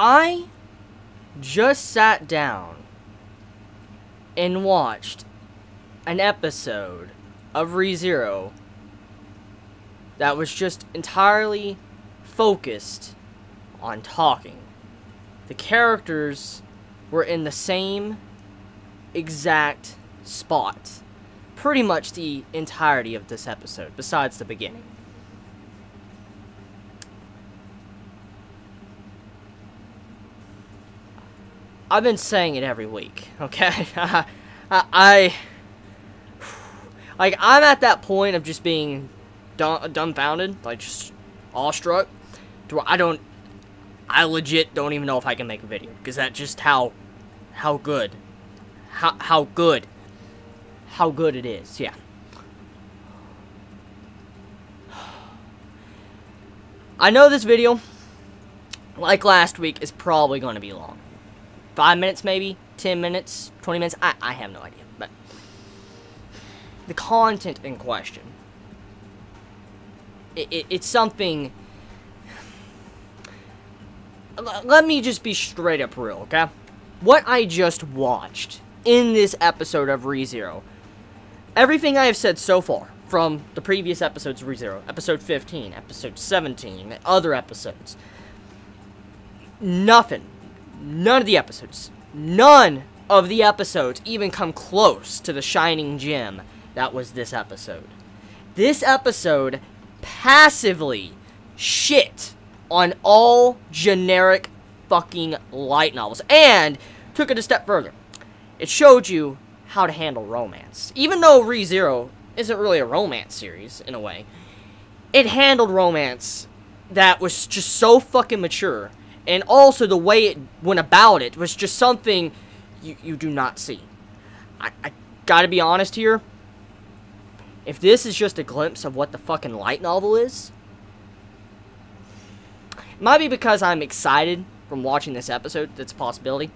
I just sat down and watched an episode of ReZero that was just entirely focused on talking. The characters were in the same exact spot pretty much the entirety of this episode, besides the beginning. I've been saying it every week, okay? I'm at that point of just being dumbfounded, like just awestruck, to where I legit don't even know if I can make a video, because that's just how good it is, yeah. I know this video, like last week, is probably going to be long. 5 minutes maybe, 10 minutes, 20 minutes, I have no idea, but the content in question, it's something. Let me just be straight up real, okay? What I just watched in this episode of ReZero, everything I have said so far, from the previous episodes of ReZero, episode 15, episode 17, other episodes, none of the episodes even come close to the shining gem that was this episode. This episode passively shit on all generic fucking light novels, and took it a step further. It showed you how to handle romance. Even though ReZero isn't really a romance series, in a way, it handled romance that was just so fucking mature, and also the way it went about it was just something you do not see. I gotta be honest here, if this is just a glimpse of what the fucking light novel is, it might be because I'm excited from watching this episode. That's a possibility.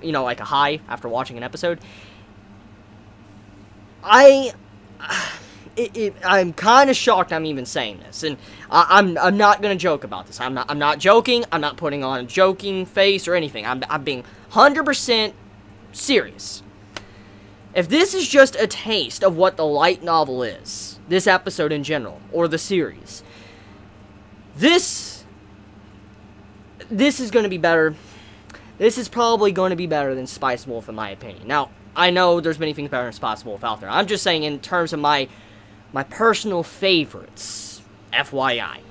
You know, like a high after watching an episode. I'm kind of shocked I'm even saying this, and I'm not gonna joke about this. I'm not joking. I'm not putting on a joking face or anything. I'm being 100% serious. If this is just a taste of what the light novel is, this episode in general, or the series, this is going to be better. This is probably going to be better than Spice Wolf, in my opinion. Now, I know there's many things better than Spice Wolf out there. I'm just saying in terms of my personal favorites, FYI.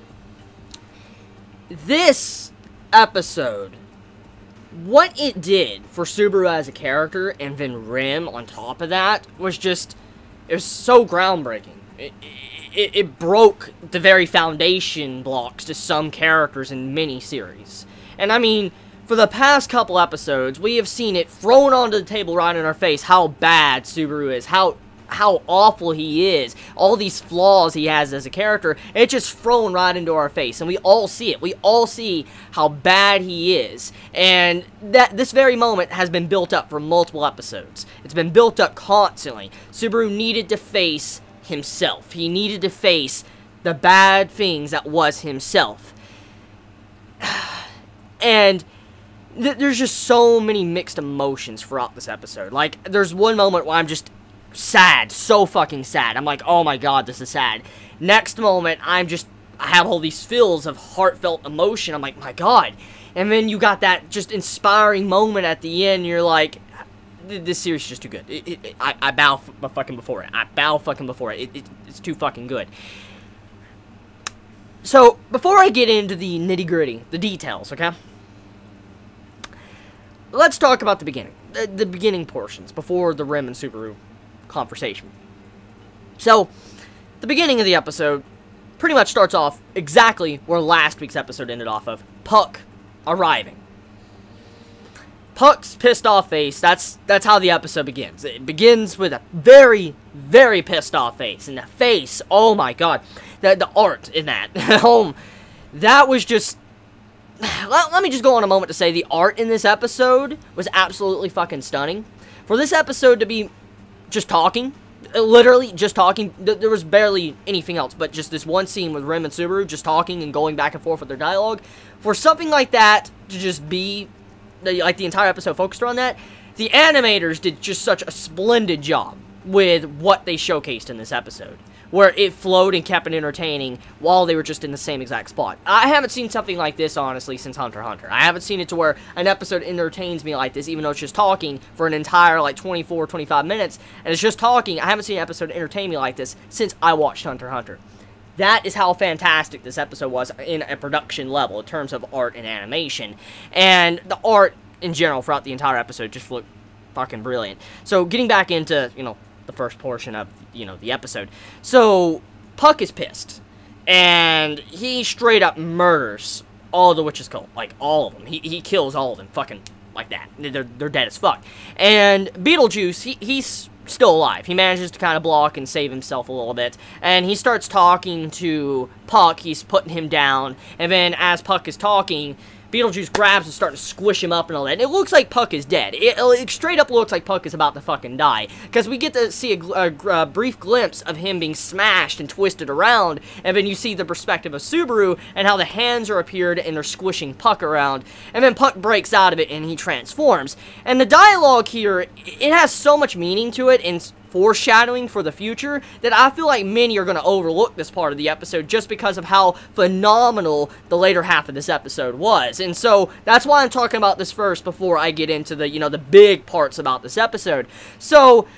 This episode, what it did for Subaru as a character, and then Rim on top of that, was just, it was so groundbreaking. It broke the very foundation blocks to some characters in miniseries. And I mean, for the past couple episodes, we have seen it thrown onto the table right in our face how bad Subaru is, how awful he is, all these flaws he has as a character. It's just thrown right into our face, and we all see it. We all see how bad he is, and that this very moment has been built up for multiple episodes. It's been built up constantly. Subaru needed to face himself. He needed to face the bad things that was himself. And there's just so many mixed emotions throughout this episode. Like, there's one moment where I'm just sad, so fucking sad. I'm like, oh my god, this is sad. Next moment, I have all these feels of heartfelt emotion. I'm like, my god. And then you got that just inspiring moment at the end, you're like, this series is just too good. I bow fucking before it. I bow fucking before it. It's too fucking good. So, before I get into the nitty-gritty, the details, okay? Let's talk about the beginning. The beginning portions, before the Rim and Subaru conversation. So, the beginning of the episode pretty much starts off exactly where last week's episode ended off of. Puck arriving. Puck's pissed off face, that's how the episode begins. It begins with a very, very pissed off face. And the face, oh my god. The art in that. That was just... Let me just go on a moment to say the art in this episode was absolutely fucking stunning. For this episode to be just talking, literally just talking. There was barely anything else but just this one scene with Rim and Subaru just talking and going back and forth with their dialogue. For something like that to just be, like, the entire episode focused on that, the animators did just such a splendid job with what they showcased in this episode, where it flowed and kept it entertaining while they were just in the same exact spot. I haven't seen something like this, honestly, since Hunter x Hunter. I haven't seen it to where an episode entertains me like this, even though it's just talking for an entire, like, 24, 25 minutes, and it's just talking. I haven't seen an episode entertain me like this since I watched Hunter x Hunter. That is how fantastic this episode was in a production level, in terms of art and animation. And the art, in general, throughout the entire episode just looked fucking brilliant. So, getting back into, you know, the first portion of, you know, the episode. So, Puck is pissed. And he straight up murders all the witches' cult. Like, all of them. He kills all of them. Fucking like that. They're dead as fuck. And Beetlejuice, he's still alive. He manages to kind of block and save himself a little bit. And he starts talking to Puck. He's putting him down. And then, as Puck is talking, Beetlejuice grabs and starts to squish him up and all that. And it looks like Puck is dead. It straight up looks like Puck is about to fucking die. Because we get to see a brief glimpse of him being smashed and twisted around. And then you see the perspective of Subaru and how the hands are appeared and they're squishing Puck around. And then Puck breaks out of it and he transforms. And the dialogue here, it has so much meaning to it and foreshadowing for the future that I feel like many are going to overlook this part of the episode just because of how phenomenal the later half of this episode was. And so that's why I'm talking about this first before I get into the, you know, the big parts about this episode. So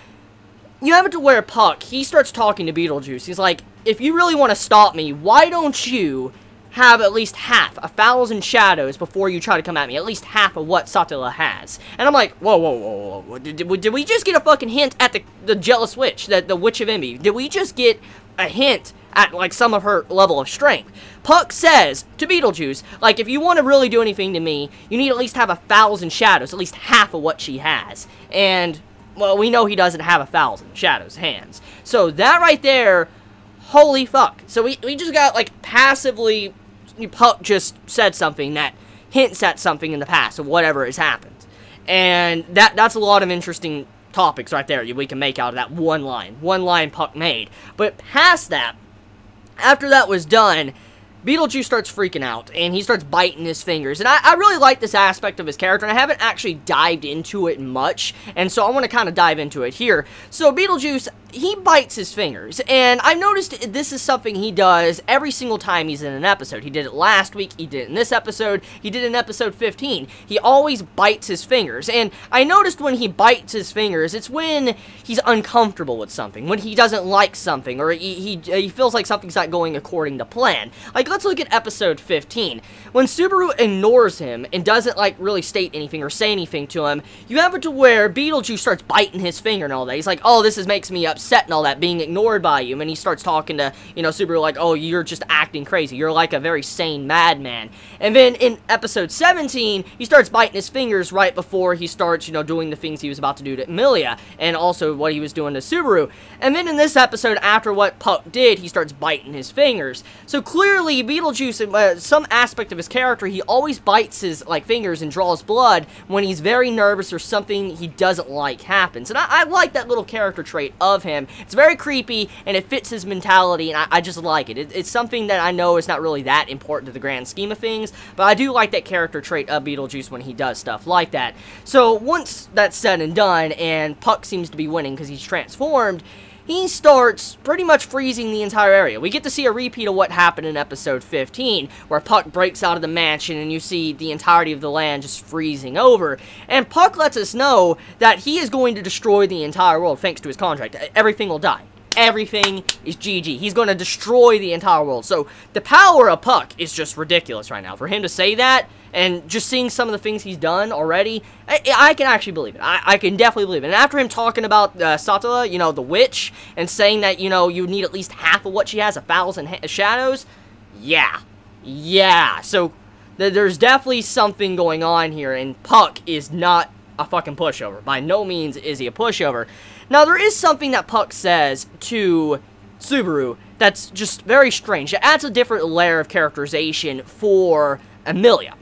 you have it to where Puck, he starts talking to Beetlejuice. He's like, if you really want to stop me, why don't you have at least half, 1,000 shadows before you try to come at me. At least half of what Satala has. And I'm like, whoa. Did we just get a fucking hint at the jealous witch, the Witch of Envy? Did we just get a hint at, like, some of her level of strength? Puck says to Beetlejuice, like, if you want to really do anything to me, you need at least have 1,000 shadows, at least half of what she has. And, well, we know he doesn't have 1,000 shadows hands. So that right there, holy fuck. So we just got, like, passively, Puck just said something that hints at something in the past of whatever has happened. And that's a lot of interesting topics right there we can make out of that one line Puck made. But past that, after that was done, Beetlejuice starts freaking out, and he starts biting his fingers, and I really like this aspect of his character, and I haven't actually dived into it much, and so I want to kind of dive into it here. So Beetlejuice, he bites his fingers, and I've noticed this is something he does every single time he's in an episode. He did it last week, he did it in this episode, he did it in episode 15. He always bites his fingers, and I noticed when he bites his fingers, it's when he's uncomfortable with something, when he doesn't like something, or he feels like something's not going according to plan. Like, let's look at episode 15. When Subaru ignores him and doesn't, like, really state anything or say anything to him, you have it to where Beetlejuice starts biting his finger and all that. He's like, oh, this makes me upset and all that, being ignored by you. And he starts talking to, you know, Subaru like, oh, you're just acting crazy. You're like a very sane madman. And then in episode 17, he starts biting his fingers right before he starts, you know, doing the things he was about to do to Emilia, and also what he was doing to Subaru. And then in this episode, after what Puck did, he starts biting his fingers. So clearly, Beetlejuice, some aspect of his character, he always bites his, like, fingers and draws blood when he's very nervous or something he doesn't like happens. And I like that little character trait of him. It's very creepy, and it fits his mentality, and I just like it. It's something that I know is not really that important to the grand scheme of things, but I do like that character trait of Beetlejuice when he does stuff like that. So once that's said and done, and Puck seems to be winning because he's transformed, he starts pretty much freezing the entire area. We get to see a repeat of what happened in episode 15, where Puck breaks out of the mansion and you see the entirety of the land just freezing over. And Puck lets us know that he is going to destroy the entire world thanks to his contract. Everything will die. Everything is GG. He's going to destroy the entire world. So the power of Puck is just ridiculous right now. For him to say that, and just seeing some of the things he's done already, I can actually believe it. I can definitely believe it. And after him talking about Satala, you know, the witch, and saying that, you know, you need at least half of what she has, 1,000 shadows, yeah. So there's definitely something going on here, and Puck is not a fucking pushover. By no means is he a pushover. Now, there is something that Puck says to Subaru that's just very strange. It adds a different layer of characterization for Emilia.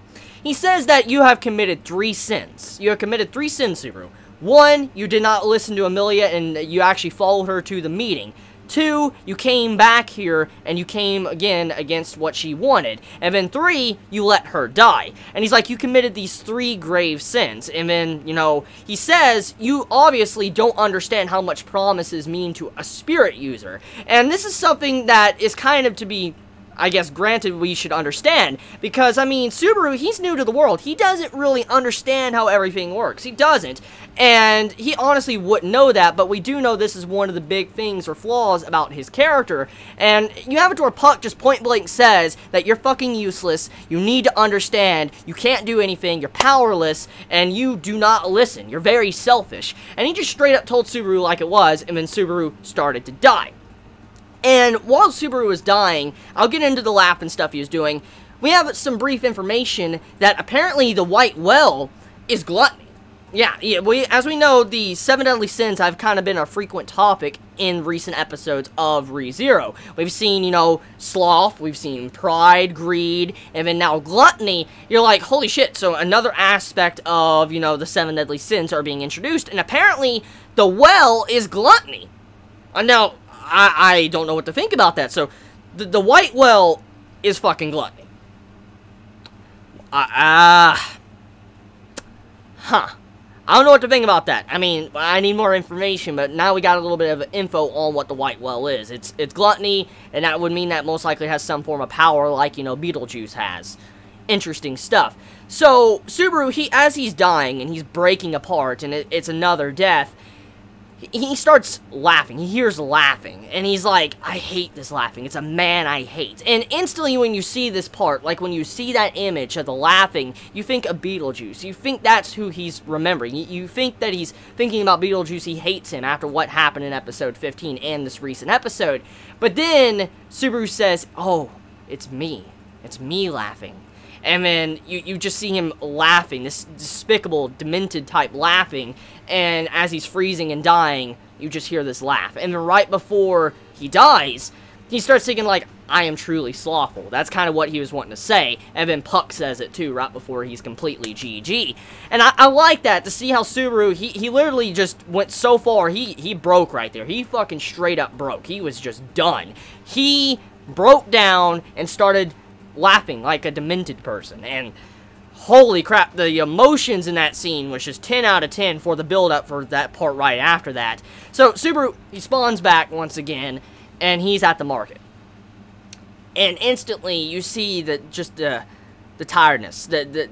He says that you have committed 3 sins. You have committed 3 sins, Subaru. 1, you did not listen to Amelia and you actually followed her to the meeting. 2, you came back here and you came again against what she wanted. And then 3, you let her die. And he's like, you committed these 3 grave sins. And then, you know, he says, you obviously don't understand how much promises mean to a spirit user. And this is something that is kind of to be, I guess, granted we should understand, because, I mean, Subaru, he's new to the world. He doesn't really understand how everything works. He doesn't, and he honestly wouldn't know that, but we do know this is one of the big things or flaws about his character, and you have it to where Puck just point-blank says that you're fucking useless, you need to understand, you can't do anything, you're powerless, and you do not listen. You're very selfish. And he just straight up told Subaru like it was, and then Subaru started to die. And while Subaru was dying, I'll get into the laugh and stuff he was doing, we have some brief information that apparently the White Well is gluttony. Yeah, as we know, the 7 deadly sins have kind of been a frequent topic in recent episodes of ReZero. We've seen, you know, sloth, we've seen pride, greed, and then now gluttony. You're like, holy shit, so another aspect of, you know, the 7 deadly sins are being introduced, and apparently the well is gluttony. Now, I don't know what to think about that. So, the White Well is fucking gluttony. I don't know what to think about that. I mean, I need more information, but now we got a little bit of info on what the White Well is. It's gluttony, and that would mean that most likely has some form of power like, you know, Beetlejuice has. Interesting stuff. So, Subaru, as he's dying, and he's breaking apart, and it's another death, he starts laughing. He hears laughing, and he's like, I hate this laughing. It's a man I hate. And instantly when you see this part, like when you see that image of the laughing, you think of Beetlejuice. You think that's who he's remembering. You think that he's thinking about Beetlejuice. He hates him after what happened in episode 15 and this recent episode. But then Subaru says, oh, it's me. It's me laughing. And then you just see him laughing, this despicable, demented type laughing, and as he's freezing and dying, you just hear this laugh. And then right before he dies, he starts thinking like, I am truly slothful. That's kind of what he was wanting to say, and then Puck says it too, right before he's completely GG. And I like that, to see how Subaru, he literally just went so far, he broke right there. He fucking straight up broke. He was just done. He broke down and started laughing like a demented person, and holy crap, the emotions in that scene was just 10 out of 10 for the build-up for that part right after that. So, Subaru, he spawns back once again, and he's at the market. And instantly, you see that just the tiredness, the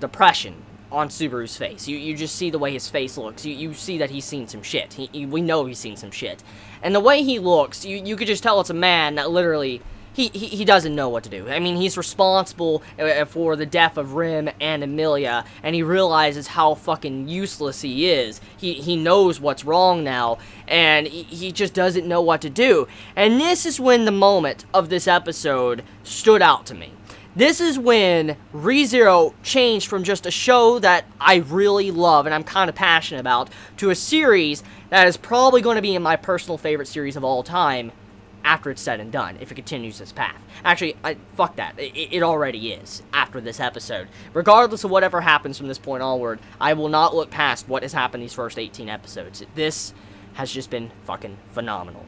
depression on Subaru's face. You just see the way his face looks. You see that he's seen some shit. We know he's seen some shit. And the way he looks, you could just tell it's a man that literally, he doesn't know what to do. I mean, he's responsible for the death of Rim and Amelia, and he realizes how fucking useless he is. He knows what's wrong now, and he just doesn't know what to do. And this is when the moment of this episode stood out to me. This is when ReZero changed from just a show that I really love and I'm kind of passionate about to a series that is probably going to be in my personal favorite series of all time after it's said and done, if it continues this path. Actually, fuck that. It already is, after this episode. Regardless of whatever happens from this point onward, I will not look past what has happened these first 18 episodes. This has just been fucking phenomenal.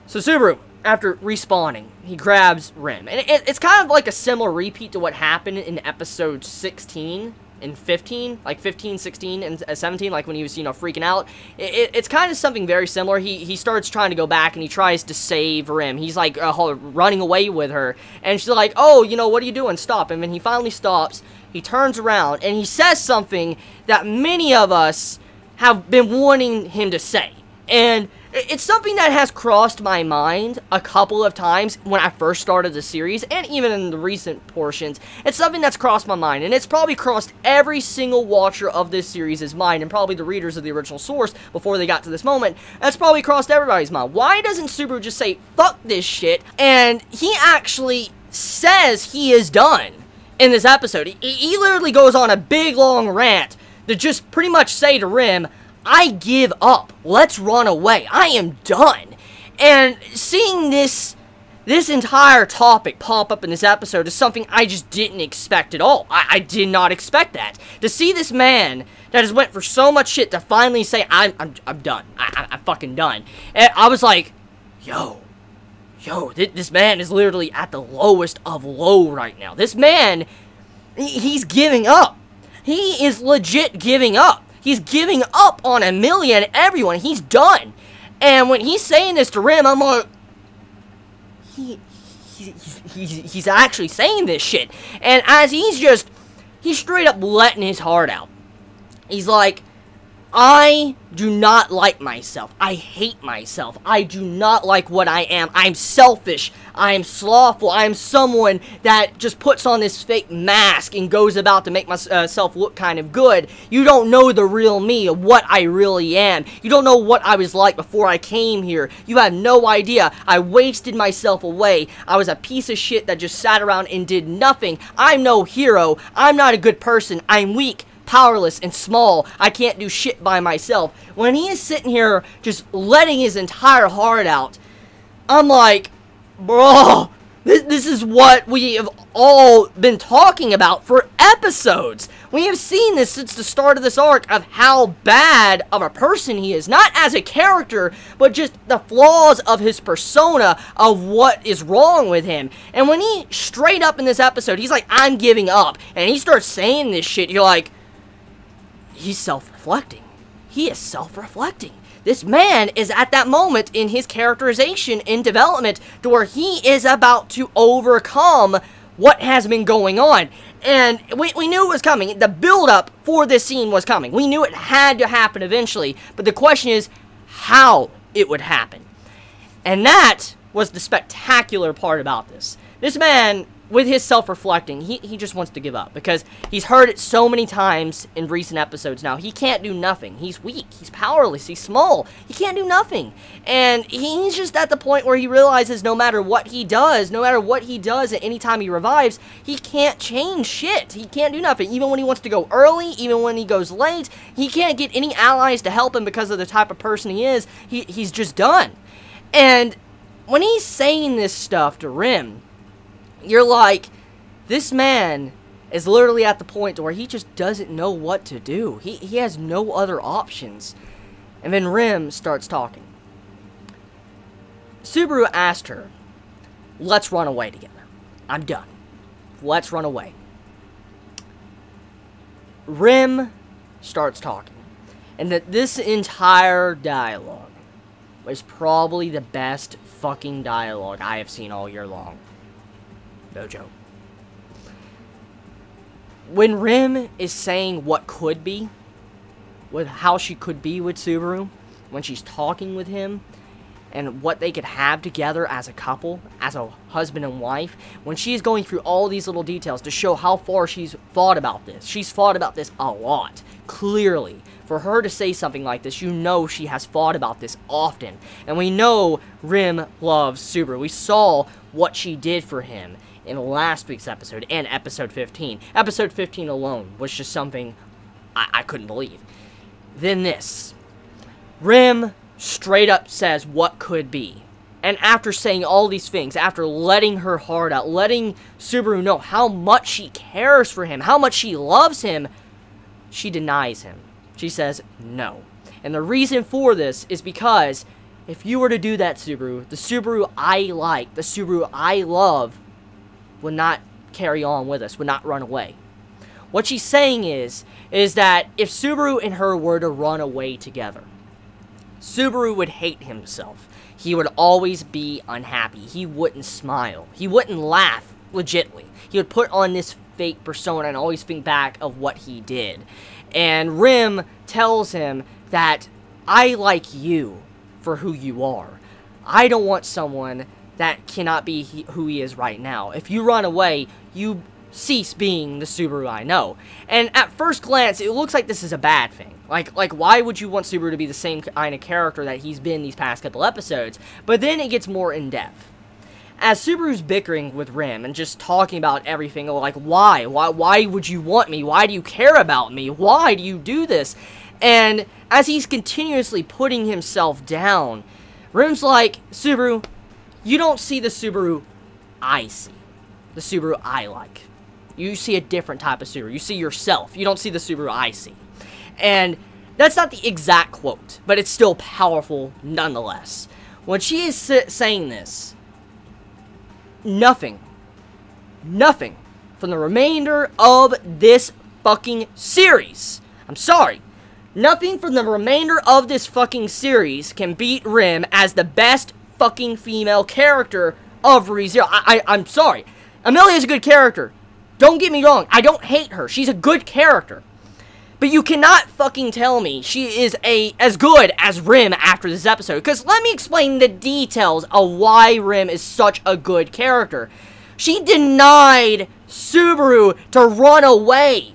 So Subaru, after respawning, he grabs Rim. And it's kind of like a similar repeat to what happened in episode 16 and 15, like 15, 16, and 17, like when he was, you know, freaking out. It's kind of something very similar. He starts trying to go back, and he tries to save Rim. He's, like, running away with her, and she's like, oh, you know, what are you doing? Stop. And then he finally stops, he turns around, and he says something that many of us have been wanting him to say. And it's something that has crossed my mind a couple of times when I first started the series, and even in the recent portions. It's something that's crossed my mind, and it's probably crossed every single watcher of this series' mind, and probably the readers of the original source before they got to this moment. That's probably crossed everybody's mind. Why doesn't Subaru just say, fuck this shit? And he actually says he is done in this episode. He literally goes on a big, long rant to just pretty much say to Rim, I give up. Let's run away. I am done. And seeing this this entire topic pop up in this episode is something I just didn't expect at all. I did not expect that. To see this man that has went for so much shit to finally say, I'm done. I'm fucking done. And I was like, yo, this man is literally at the lowest of low right now. This man, he's giving up. He is legit giving up. He's giving up on Amelia and everyone. He's done. And when he's saying this to Rim, I'm like, he's actually saying this shit. And as he's straight up letting his heart out. He's like, I do not like myself. I hate myself. I do not like what I am. I'm selfish. I'm slothful. I'm someone that just puts on this fake mask and goes about to make myself look kind of good. You don't know the real me, of what I really am. You don't know what I was like before I came here. You have no idea. I wasted myself away. I was a piece of shit that just sat around and did nothing. I'm no hero. I'm not a good person. I'm weak, powerless, and small. I can't do shit by myself. When he is sitting here just letting his entire heart out, I'm like, bro, this is what we have all been talking about for episodes. We have seen this since the start of this arc of how bad of a person he is. Not as a character, but just the flaws of his persona, of what is wrong with him. And when he straight up in this episode, he's like, I'm giving up. And he starts saying this shit, you're like, he's self-reflecting. He is self-reflecting. This man is at that moment in his characterization in development to where he is about to overcome what has been going on. And we knew it was coming. The build-up for this scene was coming. We knew it had to happen eventually. But the question is how it would happen. And that was the spectacular part about this. This man, with his self-reflecting, he just wants to give up. Because he's heard it so many times in recent episodes now. He can't do nothing. He's weak. He's powerless. He's small. He can't do nothing. And he's just at the point where he realizes no matter what he does at any time he revives, he can't change shit. He can't do nothing. Even when he wants to go early, even when he goes late, he can't get any allies to help him because of the type of person he is. He's just done. And when he's saying this stuff to Rim, you're like, this man is literally at the point where he just doesn't know what to do. He has no other options. And then Rim starts talking. Subaru asked her, let's run away together. I'm done. Let's run away. Rim starts talking. And that this entire dialogue was probably the best fucking dialogue I have seen all year long. No joke. When Rim is saying what could be, with how she could be with Subaru, when she's talking with him, and what they could have together as a couple, as a husband and wife, when she's going through all these little details to show how far she's thought about this. She's thought about this a lot, clearly. For her to say something like this, you know she has thought about this often. And we know Rim loves Subaru. We saw what she did for him in last week's episode and episode 15. Episode 15 alone was just something I couldn't believe. Then this. Rim straight up says what could be. And after saying all these things, after letting her heart out, letting Subaru know how much she cares for him, how much she loves him, she denies him. She says no. And the reason for this is because if you were to do that, Subaru, the Subaru I like, the Subaru I love, would not carry on with us, would not run away. What she's saying is that if Subaru and her were to run away together, Subaru would hate himself. He would always be unhappy. He wouldn't smile. He wouldn't laugh, legitly. He would put on this fake persona and always think back of what he did. And Rim tells him that I like you for who you are. I don't want someone that cannot be who he is right now. If you run away, you cease being the Subaru I know. And at first glance, it looks like this is a bad thing. Like why would you want Subaru to be the same kind of character that he's been these past couple episodes? But then it gets more in-depth. As Subaru's bickering with Rim and just talking about everything, like, why? Why would you want me? Why do you care about me? Why do you do this? And as he's continuously putting himself down, Rim's like, Subaru, you don't see the Subaru I see. The Subaru I like. You see a different type of Subaru. You see yourself. You don't see the Subaru I see. And that's not the exact quote, but it's still powerful nonetheless. When she is saying this, nothing from the remainder of this fucking series, I'm sorry, nothing from the remainder of this fucking series can beat Rim as the best fucking female character of ReZero. I'm sorry. Amelia is a good character. Don't get me wrong. I don't hate her. She's a good character. But you cannot fucking tell me she is as good as Rim after this episode. Because let me explain the details of why Rim is such a good character. She denied Subaru to run away.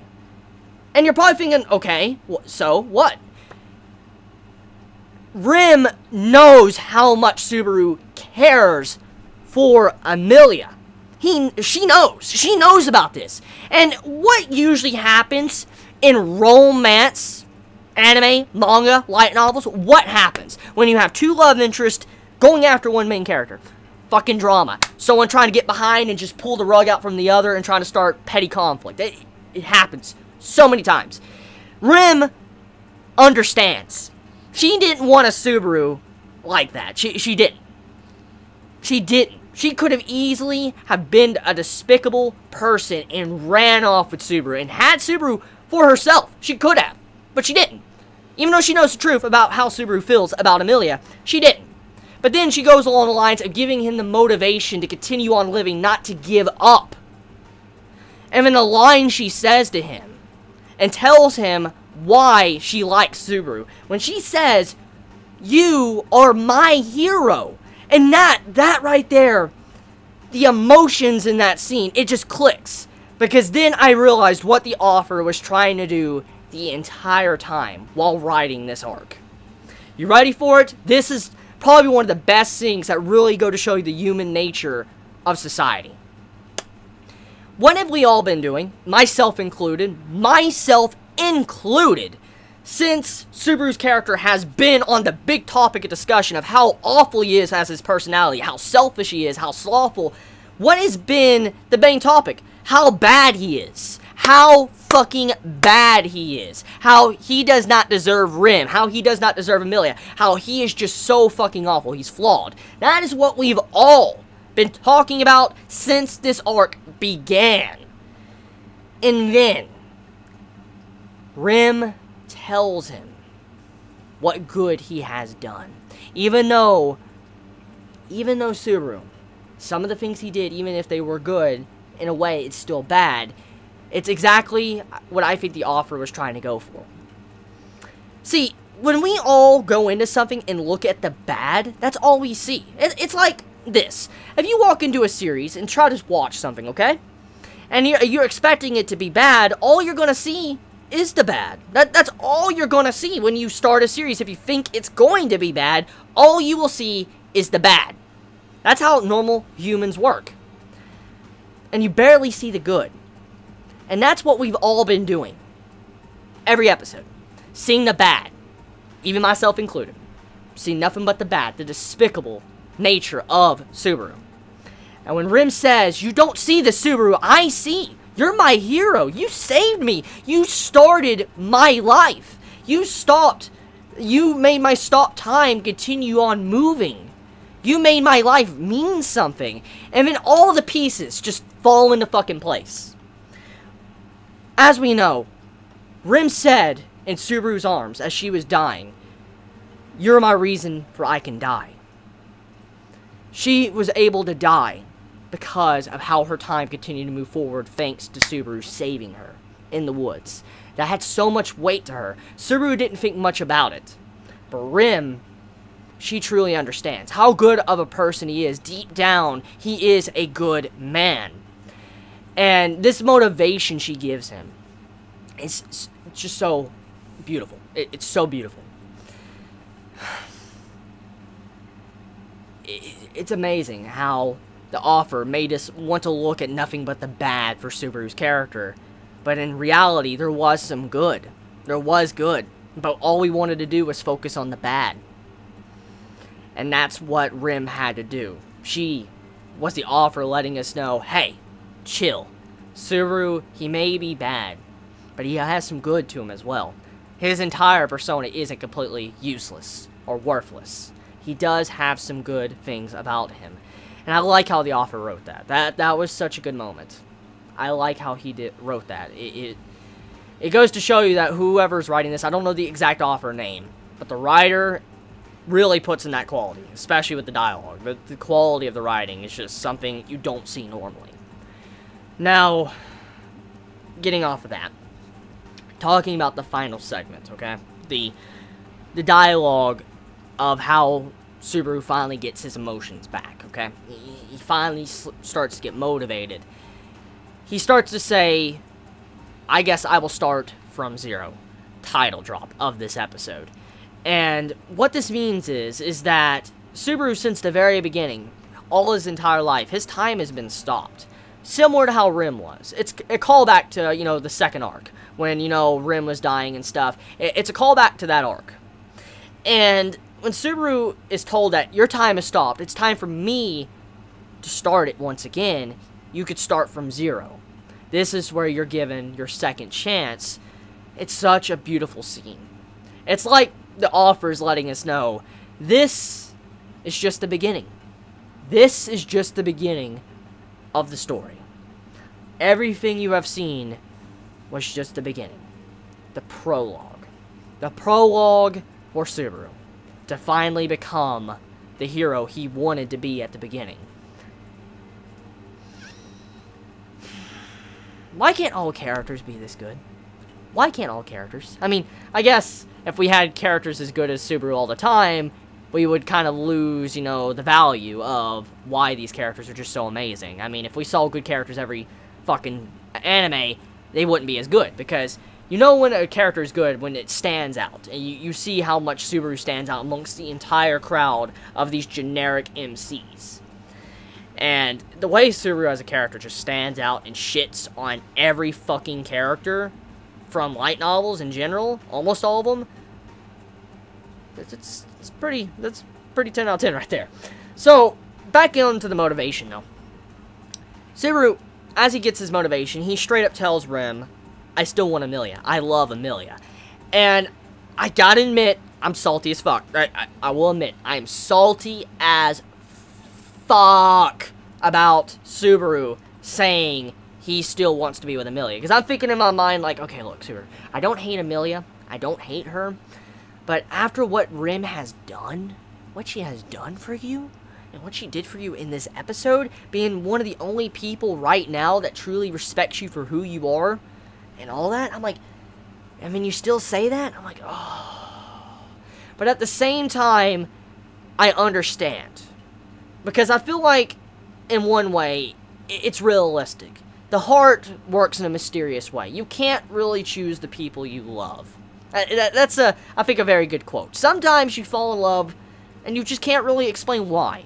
And you're probably thinking, okay, so what? Rim knows how much Subaru cares for Amelia. She knows about this. And what usually happens in romance, anime, manga, light novels, what happens when you have two love interests going after one main character? Fucking drama. Someone trying to get behind and just pull the rug out from the other and trying to start petty conflict. It happens so many times. Rim understands. She didn't want a Subaru like that. She didn't. She didn't. She could have easily have been a despicable person and ran off with Subaru and had Subaru for herself. She could have, but she didn't. Even though she knows the truth about how Subaru feels about Amelia, she didn't. But then she goes along the lines of giving him the motivation to continue on living, not to give up. And then the line she says to him and tells him why she likes Subaru. When she says, "You are my hero." And that right there, the emotions in that scene, it just clicks. Because then I realized what the author was trying to do the entire time while writing this arc. You ready for it? This is probably one of the best things that really go to show you the human nature of society. What have we all been doing, myself included, since Subaru's character has been on the big topic of discussion of how awful he is as his personality, how selfish he is, how slothful? What has been the main topic? How bad he is. How fucking bad he is. How he does not deserve Rim. How he does not deserve Amelia. How he is just so fucking awful. He's flawed. That is what we've all been talking about since this arc began. And then Rim tells him what good he has done. Even though Subaru, some of the things he did, even if they were good, in a way, it's still bad. It's exactly what I think the author was trying to go for. See, when we all go into something and look at the bad, that's all we see. It's like this. If you walk into a series and try to watch something, okay? And you're expecting it to be bad, all you're going to see is the bad. That's all you're going to see when you start a series. If you think it's going to be bad, all you will see is the bad. That's how normal humans work. And you barely see the good. And that's what we've all been doing. Every episode. Seeing the bad. Even myself included. Seeing nothing but the bad. The despicable nature of Subaru. And when Rim says, "You don't see the Subaru I see. You're my hero. You saved me. You started my life. You made my stop time continue on moving. You made my life mean something." And then all the pieces just fall into fucking place. As we know, Rim said in Subaru's arms as she was dying, "You're my reason for I can die." She was able to die because of how her time continued to move forward thanks to Subaru saving her in the woods. That had so much weight to her. Subaru didn't think much about it. But Rim, she truly understands how good of a person he is. Deep down, he is a good man. And this motivation she gives him, it's just so beautiful. It's so beautiful. It's amazing how the author made us want to look at nothing but the bad for Subaru's character. But in reality, there was some good. There was good. But all we wanted to do was focus on the bad. And that's what Rim had to do. she was the author letting us know, hey, chill. Subaru, he may be bad, but he has some good to him as well. His entire persona isn't completely useless or worthless. He does have some good things about him. And I like how the author wrote that. That was such a good moment. I like how he wrote that. It goes to show you that whoever's writing this, I don't know the exact author name, but the writer really puts in that quality, especially with the dialogue. The quality of the writing is just something you don't see normally. Now, getting off of that, talking about the final segment, okay? The dialogue of how Subaru finally gets his emotions back, okay? He finally starts to get motivated. He starts to say, I guess I will start from zero. Title drop of this episode. And what this means is that Subaru, since the very beginning, all his entire life, his time has been stopped. Similar to how Rim was. It's a callback to, the second arc, when, Rim was dying and stuff. It's a callback to that arc. And when Subaru is told that your time has stopped, it's time for me to start it once again, you could start from zero. This is where you're given your second chance. It's such a beautiful scene. It's like the author is letting us know, this is just the beginning. This is just the beginning of the story. Everything you have seen was just the beginning. The prologue. The prologue for Subaru to finally become the hero he wanted to be at the beginning. Why can't all characters be this good? Why can't all characters? I mean, I guess if we had characters as good as Subaru all the time, we would kind of lose, the value of why these characters are just so amazing. I mean, if we saw good characters every fucking anime, they wouldn't be as good, because when a character is good, when it stands out, and you see how much Subaru stands out amongst the entire crowd of these generic MCs. And the way Subaru as a character just stands out and shits on every fucking character from light novels in general, almost all of them, that's pretty 10 out of 10 right there. So, back into the motivation though. Subaru, as he gets his motivation, he straight up tells Rim, I still want Amelia. I love Amelia. And I gotta admit, I'm salty as fuck. I will admit, I am salty as fuck about Subaru saying he still wants to be with Amelia. Because I'm thinking in my mind, like, okay, look, Subaru, I don't hate Amelia. I don't hate her. But after what Rim has done, what she has done for you, and what she did for you in this episode, being one of the only people right now that truly respects you for who you are, and all that, I'm like, I mean, you still say that? I'm like, oh. But at the same time, I understand. Because I feel like, in one way, it's realistic. The heart works in a mysterious way. You can't really choose the people you love. That's, I think, a very good quote. Sometimes you fall in love, and you just can't really explain why.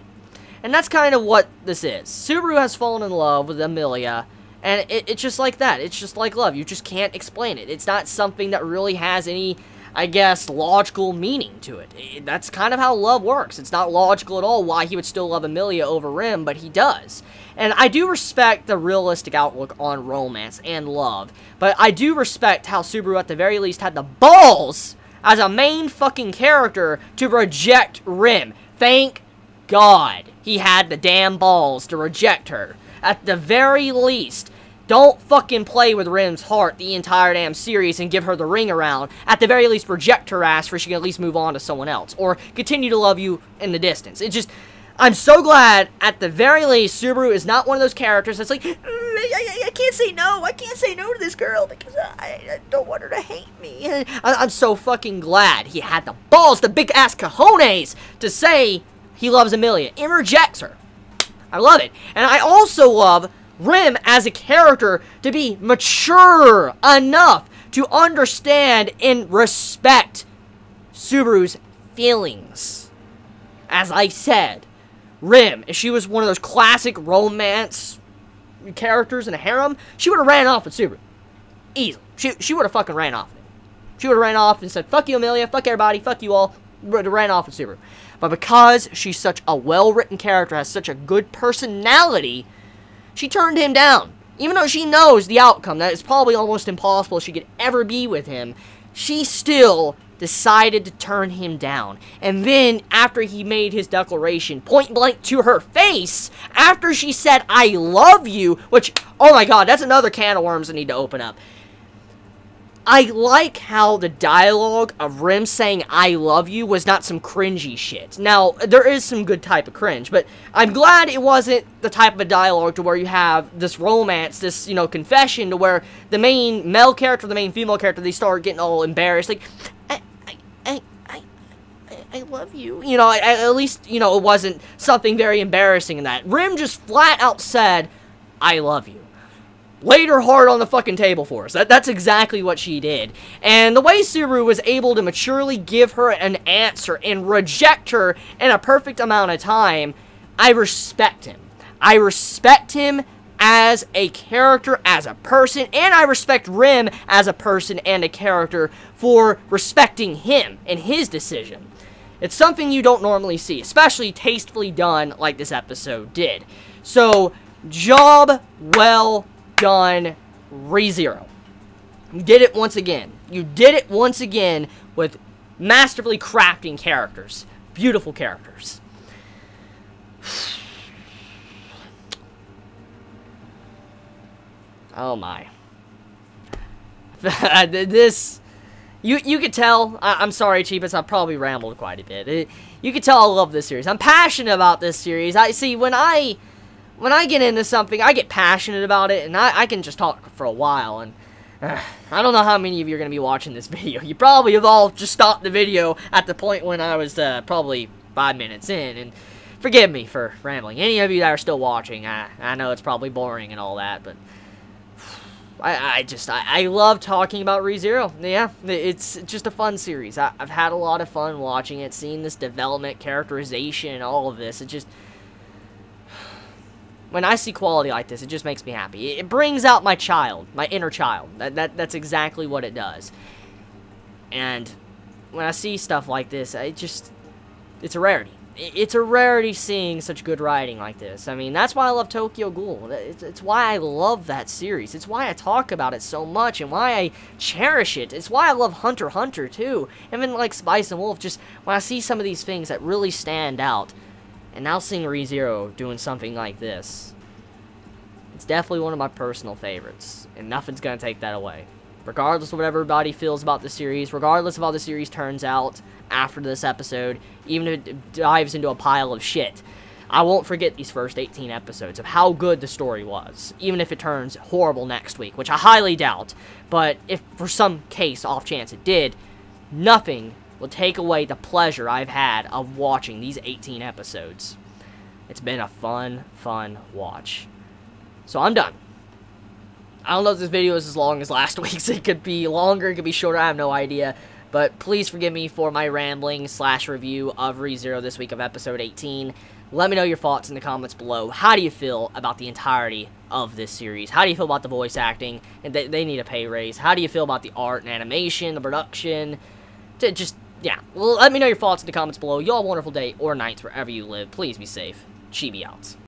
And that's kind of what this is. Subaru has fallen in love with Amelia, and it's just like that. It's just like love. You just can't explain it. It's not something that really has any, I guess, logical meaning to it. That's kind of how love works. It's not logical at all why he would still love Amelia over Rim, but he does. And I do respect the realistic outlook on romance and love, but I do respect how Subaru at the very least had the balls as a main fucking character to reject Rim. Thank God he had the damn balls to reject her. At the very least, don't fucking play with Rim's heart the entire damn series and give her the ring around. At the very least, reject her ass for she can at least move on to someone else. Or continue to love you in the distance. It just, I'm so glad, at the very least, Subaru is not one of those characters that's like, I can't say no. I can't say no to this girl because I don't want her to hate me. I'm so fucking glad he had the balls, the big ass cojones, to say he loves Amelia and rejects her. I love it. And I also love Rim as a character to be mature enough to understand and respect Subaru's feelings. As I said, Rim, if she was one of those classic romance characters in a harem, she would have ran off with Subaru. Easily. She would have fucking ran off with him. She would have ran off and said, fuck you, Amelia, fuck everybody, fuck you all. Would have ran off with Subaru. But because she's such a well-written character, has such a good personality, she turned him down. Even though she knows the outcome, that it's probably almost impossible she could ever be with him, she still decided to turn him down. And then, after he made his declaration, point blank to her face, after she said, "I love you," which, oh my god, that's another can of worms I need to open up. I like how the dialogue of Rim saying, "I love you," was not some cringy shit. Now, there is some good type of cringe, but I'm glad it wasn't the type of a dialogue to where you have this romance, this, you know, confession, to where the main male character, the main female character, they start getting all embarrassed, like, I love you. You know, at least, you know, it wasn't something very embarrassing in that. Rim just flat out said, "I love you." Laid her heart on the fucking table for us. That's exactly what she did. And the way Subaru was able to maturely give her an answer and reject her in a perfect amount of time, I respect him. I respect him as a character, as a person, and I respect Rim as a person and a character for respecting him and his decision. It's something you don't normally see, especially tastefully done like this episode did. So, job well done, ReZero. You did it once again. You did it once again with masterfully crafting characters. Beautiful characters. Oh my. This... You could tell, I'm sorry, Chibi, I probably rambled quite a bit. You could tell I love this series. I'm passionate about this series. When I get into something, I get passionate about it, and I can just talk for a while, and I don't know how many of you are going to be watching this video. You probably have all just stopped the video at the point when I was probably 5 minutes in, and forgive me for rambling. Any of you that are still watching, I know it's probably boring and all that, but I love talking about ReZero. Yeah, it's just a fun series. I've had a lot of fun watching it, seeing this development, characterization, and all of this. It just... When I see quality like this, it just makes me happy. It brings out my child, my inner child. That's exactly what it does. And when I see stuff like this, it's a rarity. It's a rarity seeing such good writing like this. I mean, that's why I love Tokyo Ghoul. It's why I love that series. It's why I talk about it so much and why I cherish it. It's why I love Hunter x Hunter, too. Even like Spice and Wolf, just when I see some of these things that really stand out, and now seeing ReZero doing something like this, it's definitely one of my personal favorites, and nothing's going to take that away. Regardless of what everybody feels about the series, regardless of how the series turns out after this episode, even if it dives into a pile of shit, I won't forget these first 18 episodes of how good the story was, even if it turns horrible next week, which I highly doubt. But if for some case, off chance it did, nothing will take away the pleasure I've had of watching these 18 episodes. It's been a fun watch. So I'm done. I don't know if this video is as long as last week's. It could be longer, it could be shorter, I have no idea. But please forgive me for my rambling / review of ReZero this week of episode 18. Let me know your thoughts in the comments below. How do you feel about the entirety of this series? How do you feel about the voice acting? And they need a pay raise. How do you feel about the art and animation, the production? Yeah, well, let me know your thoughts in the comments below. Y'all have a wonderful day or night wherever you live. Please be safe. Chibi out.